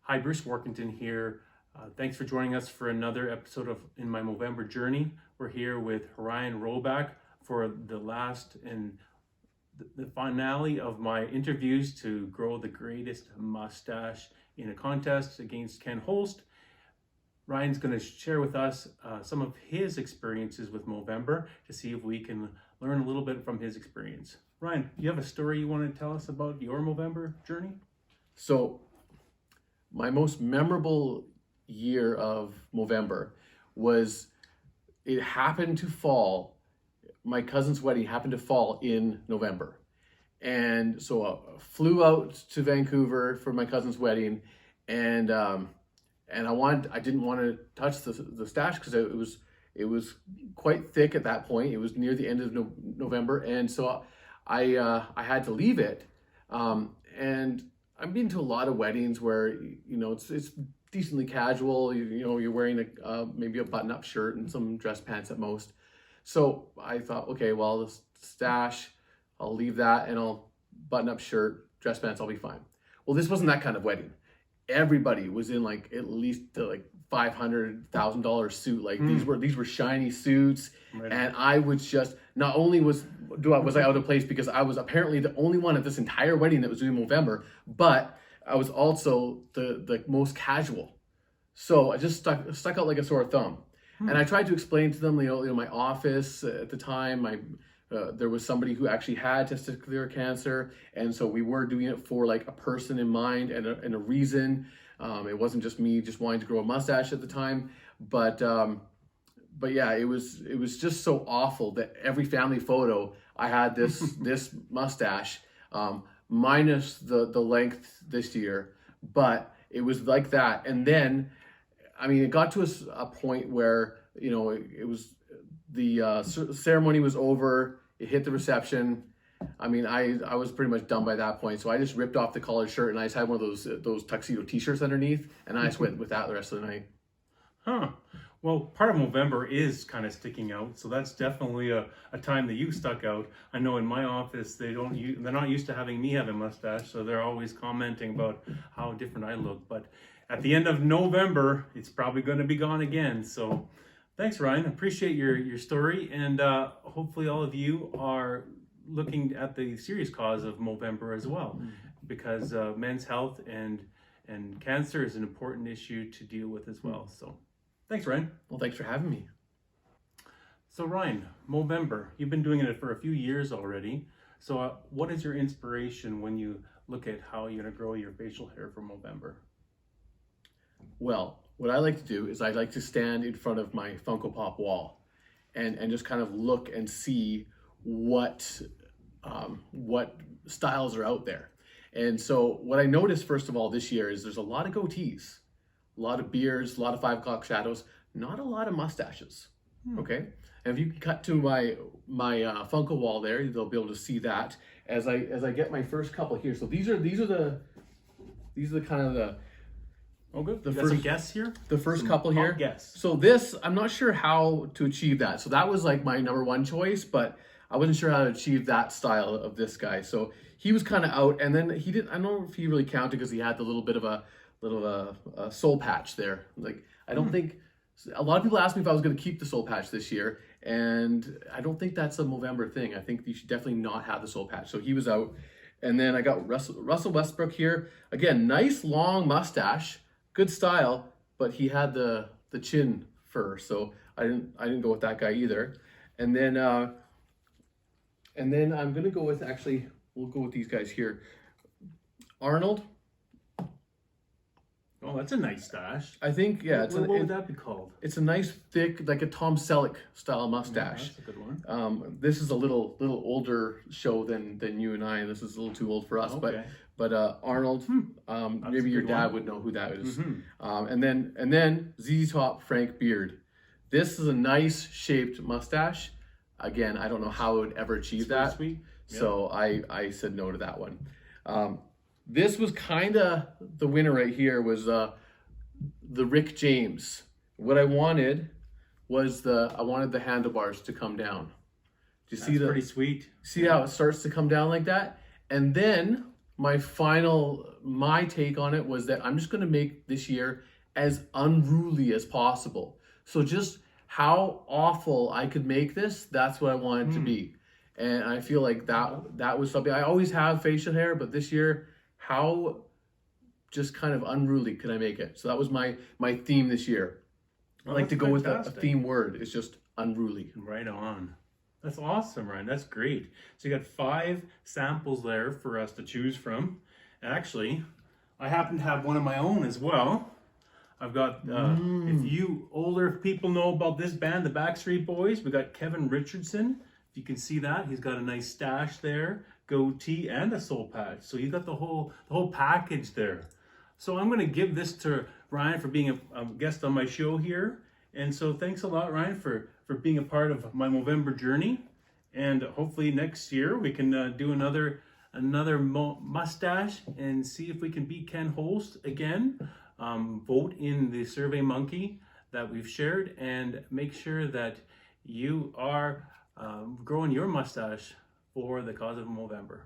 Hi, Bruce Workington here. Thanks for joining us for another episode of In My Movember Journey. We're here with Ryan Robak for the last and the finale of my interviews to grow the greatest mustache in a contest against Ken Holst. Ryan's going to share with us some of his experiences with Movember to see if we can learn a little bit from his experience. Ryan, do you have a story you want to tell us about your Movember journey? So my most memorable year of Movember was, it happened to fall, my cousin's wedding happened to fall in November. And so I flew out to Vancouver for my cousin's wedding, and I didn't want to touch the stash because it was quite thick at that point. It was near the end of November, and so I had to leave it. And I've been to a lot of weddings where it's decently casual. You're wearing maybe a button-up shirt and some dress pants at most. So I thought, okay, well, the stash, I'll leave that, and I'll button-up shirt, dress pants, I'll be fine. Well, this wasn't that kind of wedding. Everybody was in at least $500,000 suit. These were shiny suits, right. And I was just, not only was I out of place because I was apparently the only one at this entire wedding that was doing Movember, but I was also the most casual. So I just stuck out like a sore thumb. And I tried to explain to them, my office at the time, there was somebody who actually had testicular cancer, and so we were doing it for a person in mind and a reason. It wasn't just me just wanting to grow a mustache at the time, but yeah, it was just so awful that every family photo I had this mustache, minus the length this year, but it was like that. And then, it got to a point where it was the ceremony was over. It hit the reception. I was pretty much done by that point. So I just ripped off the collared shirt and I just had one of those tuxedo t-shirts underneath, and I just went with that the rest of the night. Huh. Well, part of Movember is kind of sticking out, so that's definitely a time that you stuck out. I know in my office they're not used to having me have a mustache, so they're always commenting about how different I look. But at the end of November, it's probably going to be gone again. So thanks, Ryan. Appreciate your story, and hopefully all of you are looking at the serious cause of Movember as well, because men's health and cancer is an important issue to deal with as well. So thanks, Ryan. Well, thanks for having me. So Ryan, Movember, you've been doing it for a few years already. So what is your inspiration when you look at how you're going to grow your facial hair for Movember? Well, what I like to do is I like to stand in front of my Funko Pop wall and just kind of look and see what styles are out there. And so what I noticed first of all this year is there's a lot of goatees, a lot of beards, a lot of 5 o'clock shadows, not a lot of mustaches. Okay, and if you cut to my Funko wall there, they'll be able to see that as I get my first couple here. So these are the kind of the. Oh, good. The first, some guests here? The first couple here. Guests. So this, I'm not sure how to achieve that. So that was my number one choice, but I wasn't sure how to achieve that style of this guy. So he was kind of out, and then he didn't, I don't know if he really counted because he had the little bit of a soul patch there. I don't think, a lot of people asked me if I was going to keep the soul patch this year, and I don't think that's a Movember thing. I think you should definitely not have the soul patch. So he was out. And then I got Russell Westbrook here. Again, nice long mustache. Good style, but he had the chin fur, so I didn't go with that guy either. And then I'm gonna go with, actually, we'll go with these guys here. Arnold. Oh, that's a nice stash. I think, yeah. What would that be called? It's a nice thick, like a Tom Selleck style mustache. That's a good one. This is a little older show than you and I. This is a little too old for us, okay. But Arnold, maybe your dad would know who that is. And then ZZ Top Frank Beard. This is a nice shaped mustache. Again, I don't know how I would ever achieve that. Sweet. So I said no to that one. This was kind of the winner right here, was the Rick James. What I wanted was I wanted the handlebars to come down. Do you see That's pretty sweet. See how it starts to come down like that? And then my take on it was that I'm just going to make this year as unruly as possible. So just how awful I could make this, that's what I want it to be. And I feel like that was something. I always have facial hair, but this year, how just kind of unruly could I make it? So that was my theme this year. I like to go with a theme word. It's just unruly. Right on. That's awesome, Ryan. That's great. So you got 5 samples there for us to choose from. Actually, I happen to have one of my own as well. I've got, if you older people know about this band, the Backstreet Boys, we got Kevin Richardson. If you can see that, he's got a nice stash there, goatee, and a soul patch. So you got the whole package there. So I'm going to give this to Ryan for being a guest on my show here. And so thanks a lot, Ryan, for being a part of my Movember journey. And hopefully next year we can do another mustache and see if we can beat Ken Holst again. Vote in the Survey Monkey that we've shared, and make sure that you are growing your mustache for the cause of Movember.